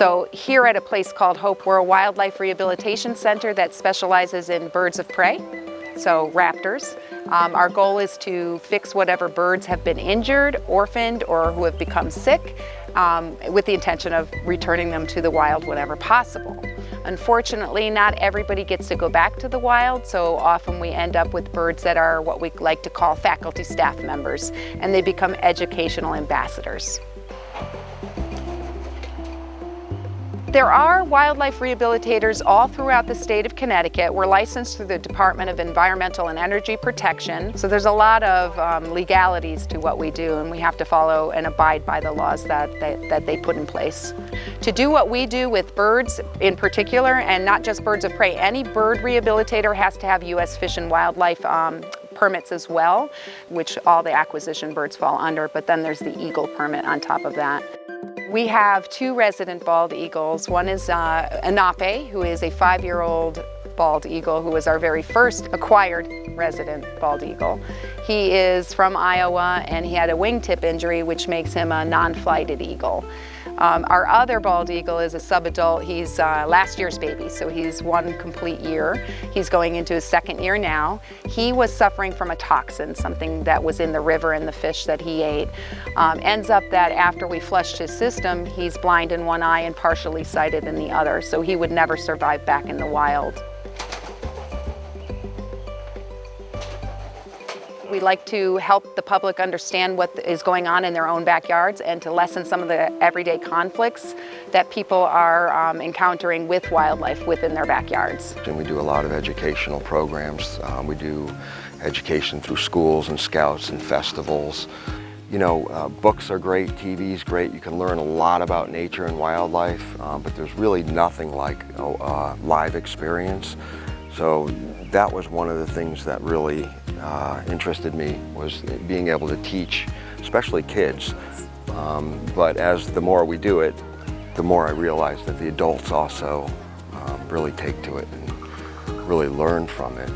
So here at a place called Hope, we're a wildlife rehabilitation center that specializes in birds of prey, so raptors. Our goal is to fix whatever birds have been injured, orphaned, or who have become sick, with the intention of returning them to the wild whenever possible. Unfortunately, not everybody gets to go back to the wild, so often we end up with birds that are what we like to call faculty staff members, and they become educational ambassadors. There are wildlife rehabilitators all throughout the state of Connecticut. We're licensed through the Department of Environmental and Energy Protection. So there's a lot of legalities to what we do, and we have to follow and abide by the laws that they put in place. To do what we do with birds in particular, and not just birds of prey, any bird rehabilitator has to have U.S. Fish and Wildlife permits as well, which all the acquisition birds fall under, but then there's the eagle permit on top of that. We have two resident bald eagles. One is Anape, who is a 5-year-old bald eagle, who was our very first acquired resident bald eagle. He is from Iowa, and he had a wingtip injury, which makes him a non-flighted eagle. Our other bald eagle is a subadult. He's last year's baby, so he's 1 complete year. He's going into his 2nd year now. He was suffering from a toxin, something that was in the river and the fish that he ate. Ends up that after we flushed his system, he's blind in one eye and partially sighted in the other, so he would never survive back in the wild. We like to help the public understand what is going on in their own backyards and to lessen some of the everyday conflicts that people are encountering with wildlife within their backyards. And we do a lot of educational programs. We do education through schools and scouts and festivals. You know, books are great, TV's great. You can learn a lot about nature and wildlife, but there's really nothing like a live experience. So that was one of the things that really interested me, was being able to teach, especially kids. But as the more we do it, the more I realized that the adults also really take to it and really learn from it.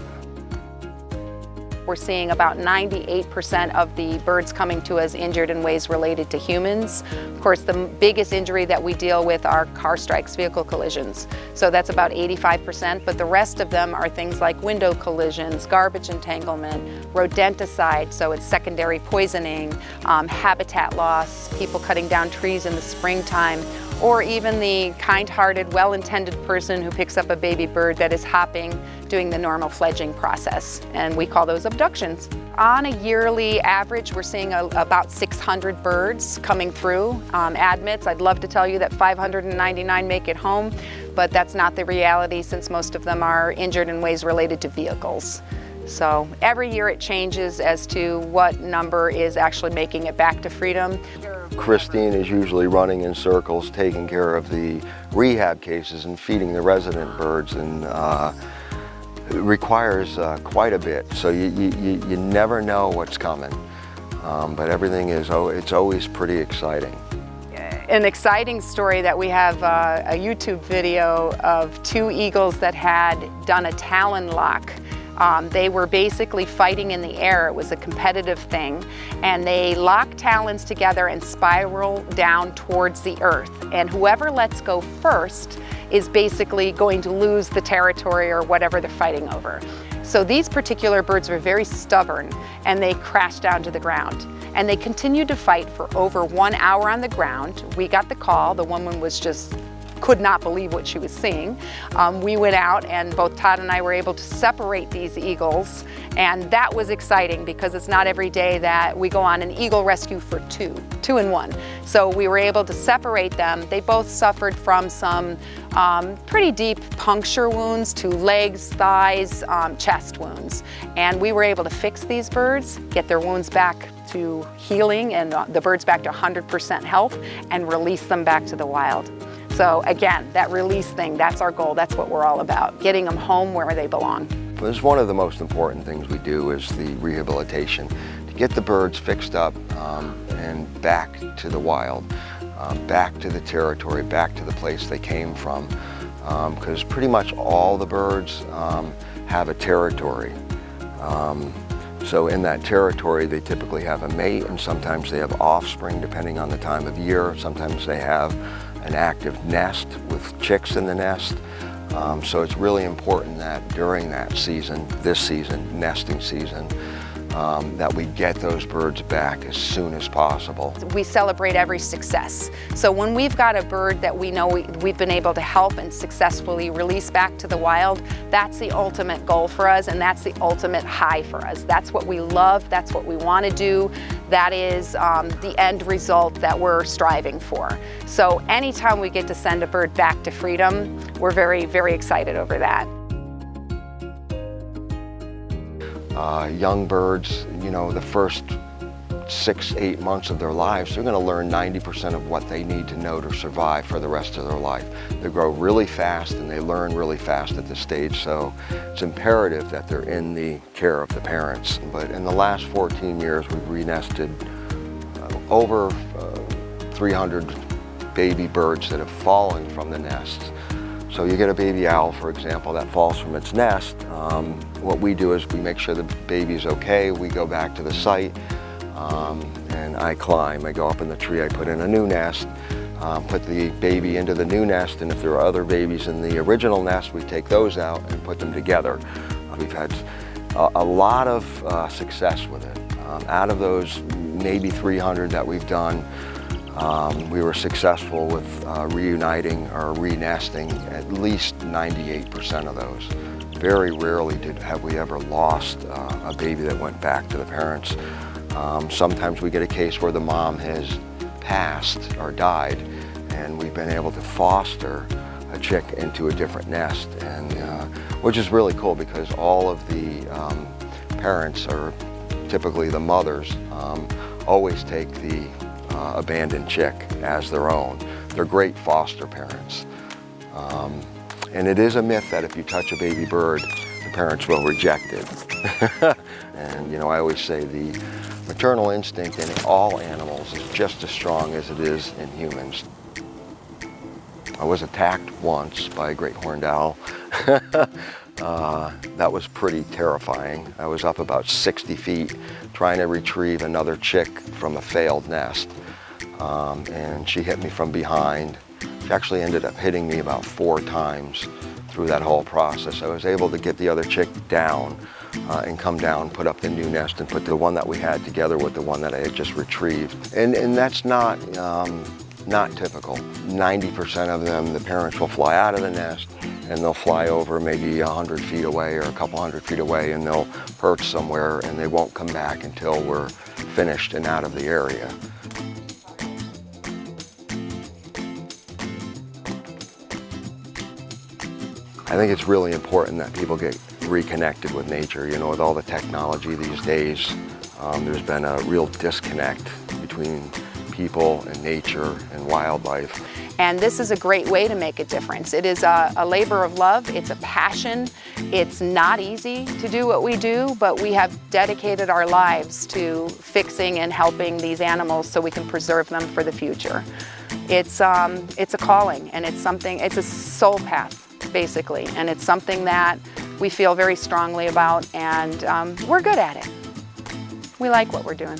We're seeing about 98% of the birds coming to us injured in ways related to humans. Of course, the biggest injury that we deal with are car strikes, vehicle collisions. So that's about 85%, but the rest of them are things like window collisions, garbage entanglement, rodenticide, so it's secondary poisoning, habitat loss, people cutting down trees in the springtime, or even the kind-hearted, well-intended person who picks up a baby bird that is hopping, doing the normal fledging process, and we call those abductions. On a yearly average, we're seeing about 600 birds coming through admits. I'd love to tell you that 599 make it home, but that's not the reality, since most of them are injured in ways related to vehicles. So every year it changes as to what number is actually making it back to freedom. Christine is usually running in circles, taking care of the rehab cases and feeding the resident birds, and it requires quite a bit. So you never know what's coming, but everything is, it's always pretty exciting. An exciting story that we have a YouTube video of 2 eagles that had done a talon lock. They were basically fighting in the air. It was a competitive thing, and they lock talons together and spiral down towards the earth, and whoever lets go first is basically going to lose the territory or whatever they're fighting over. So these particular birds were very stubborn, and they crashed down to the ground, and they continued to fight for over 1 hour on the ground. We got the call. The woman was just could not believe what she was seeing. We went out, and both Todd and I were able to separate these eagles, and that was exciting because it's not every day that we go on an eagle rescue for two in one. So we were able to separate them. They both suffered from some pretty deep puncture wounds to legs, thighs, chest wounds, and we were able to fix these birds, get their wounds back to healing and the birds back to 100% health, and release them back to the wild. So again, that release thing, that's our goal. That's what we're all about, getting them home where they belong. This is one of the most important things we do, is the rehabilitation, to get the birds fixed up and back to the wild, back to the territory, back to the place they came from. Because pretty much all the birds have a territory. So in that territory, they typically have a mate, and sometimes they have offspring depending on the time of year. Sometimes they have an active nest with chicks in the nest. So it's really important that during that season, this season, nesting season, that we get those birds back as soon as possible. We celebrate every success. So when we've got a bird that we know we've been able to help and successfully release back to the wild, that's the ultimate goal for us, and that's the ultimate high for us. That's what we love, that's what we want to do. That is the end result that we're striving for. So anytime we get to send a bird back to freedom, we're very, very excited over that. Young birds, you know, the first 6-8 months of their lives, they're going to learn 90% of what they need to know to survive for the rest of their life. They grow really fast and they learn really fast at this stage, so it's imperative that they're in the care of the parents. But in the last 14 years, we've re-nested over 300 baby birds that have fallen from the nests. So you get a baby owl, for example, that falls from its nest. What we do is we make sure the baby's okay. We go back to the site and I climb. I go up in the tree, I put in a new nest, put the baby into the new nest, and if there are other babies in the original nest, we take those out and put them together. We've had a lot of success with it. Out of those maybe 300 that we've done, we were successful with reuniting or re-nesting at least 98% of those. Very rarely have we ever lost a baby that went back to the parents. Sometimes we get a case where the mom has passed or died, and we've been able to foster a chick into a different nest, and which is really cool because all of the parents, or typically the mothers, always take the abandoned chick as their own. They're great foster parents. And it is a myth that if you touch a baby bird, the parents will reject it. And you know, I always say the maternal instinct in all animals is just as strong as it is in humans. I was attacked once by a great horned owl. That was pretty terrifying. I was up about 60 feet trying to retrieve another chick from a failed nest. And she hit me from behind. She actually ended up hitting me about 4 times through that whole process. I was able to get the other chick down and come down, put up the new nest, and put the one that we had together with the one that I had just retrieved. And that's not typical. 90% of them, the parents will fly out of the nest and they'll fly over maybe 100 feet away or a couple hundred feet away, and they'll perch somewhere and they won't come back until we're finished and out of the area. I think it's really important that people get reconnected with nature. You know, with all the technology these days, there's been a real disconnect between people and nature and wildlife. And this is a great way to make a difference. It is a labor of love, it's a passion. It's not easy to do what we do, but we have dedicated our lives to fixing and helping these animals so we can preserve them for the future. It's a calling, and it's a soul path, basically, and it's something that we feel very strongly about, and we're good at it. We like what we're doing.